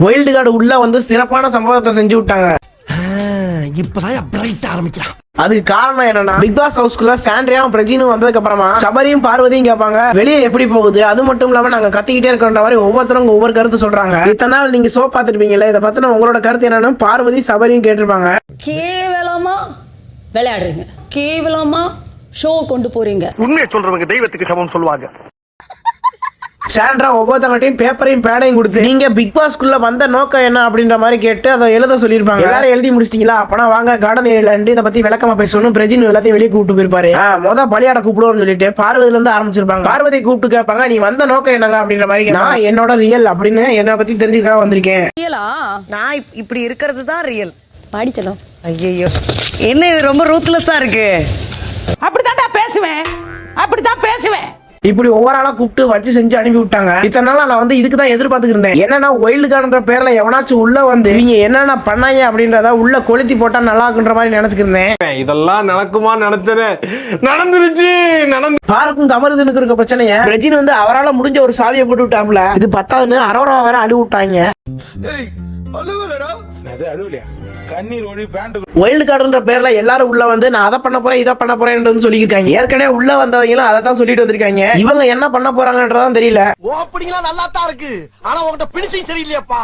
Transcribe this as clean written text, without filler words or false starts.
Wild card உள்ள வந்து சிறப்பான சம்பவத்தை செஞ்சு விட்டாங்க. இப்பதான் பிரைட் ஆரம்பிக்கலாம். அதுக்கு காரணம் என்னன்னா, பிக் பாஸ் ஹவுஸ்க்குள்ள சாண்ட்ரியாவும் பிரஜினும் வந்ததுக்கு அப்புறமா சபரியும் பார்வதியும் கேட்பாங்க வெளியே எப்படி போகுது, அது மட்டும் இல்லாம நாங்க கத்திக்கிட்டே இருக்கன்ற மாதிரி ஒவ்வொருத்தரும் ஒவ்வொரு கருத்து சொல்றாங்க. இத்தனை நாள் நீங்க ஷோ பாத்துருப்பீங்கல்ல, இதை பத்தின உங்களோட கருத்து என்னன்னு பார்வதி சபரியும் கேட்டிருப்பாங்க. கேவலமா விளையாடுறீங்க, கேவலமா ஷோ கொண்டு போறீங்க. உண்மையை சொல்றவங்க தெய்வத்துக்கு சமம் சொல்லுவாங்க. சாண்ட்ரா ஒவ்வொருத்தவங்கட்டையும் பேப்பரையும் பேடையும் கொடுத்து நீங்க பிக் பாஸ்க்குள்ள வந்த நோக்கம் என்ன அப்படின்ற மாதிரி கேட்டு அதை எழுத சொல்லியிருப்பாங்க. எல்லாரும் எழுதி முடிச்சிட்டீங்களா, அப்பனா வாங்க கார்டன் ஏரியால இதை பத்தி விளக்கமா பேசணும். பிரஜின் எல்லாத்தையும் வெளியே கூப்பிட்டு போயிருப்பாரு. பலியாட கூப்பிடுவோம்னு சொல்லிட்டு பார்வதில இருந்து ஆரம்பிச்சிருப்பாங்க. பார்வதி கூப்பிட்டு கேட்பாங்க, நீ வந்த நோக்கம் என்னங்க அப்படின்ற மாதிரி. நான் என்னோட ரியல் அப்படின்னு என்னை பத்தி தெரிஞ்சுக்க வந்திருக்கேன். ரியலா? நான் இப்படி இருக்கிறது தான் ரியல். பாடிச்சலாம். ஐயோ என்ன இது ரொம்ப ரூத்லெஸ்ஸா இருக்கு. அப்படிதான் பேசுவேன், அப்படிதான் பேசுவேன். இப்படி ஒவ்வொரு ஆளா கூப்பிட்டு வச்சு செஞ்சு அனுப்பி விட்டாங்க. இத்தனை நாள் நான் வந்து இதுக்கு தான் எதிர்பார்த்துட்டு இருந்தேன். என்னன்னா வைல்டு கார்டுன்ற பேர்ல எவனாச்சும் உள்ள வந்து இவங்க என்னென்ன பண்ணாங்க அப்படின்றத உள்ள கொளுத்தி போட்டா நல்லா இருக்குன்ற மாதிரி நினைச்சுக்கிருந்தேன். இதெல்லாம் நடக்குமா நினைச்சது நடந்துருச்சு. பாருக்கும் கமருதுனுக்கு இருக்க பிரச்சனைய பிரஜின் வந்து அவரால் முடிஞ்ச ஒரு சாவியை போட்டு விட்டாப்ல. இது பத்தாதுன்னு அரோரா வேற அழு விட்டாங்க. வைல்டு கார்டுன்ற பேர்ல எல்லாரும் உள்ள வந்து நான் அதை பண்ண போறேன் இதை பண்ண போறேன்னு சொல்லியிருக்காங்க. ஏற்கனவே உள்ள வந்தவங்களும் அதை தான் சொல்லிட்டு வந்திருக்காங்க. இவங்க என்ன பண்ண போறாங்கன்றதான் தெரியல. ஓப்பனிங்லாம் நல்லா தான் இருக்கு, ஆனா உங்ககிட்ட பினிஷிங் சரியில்லையாப்பா.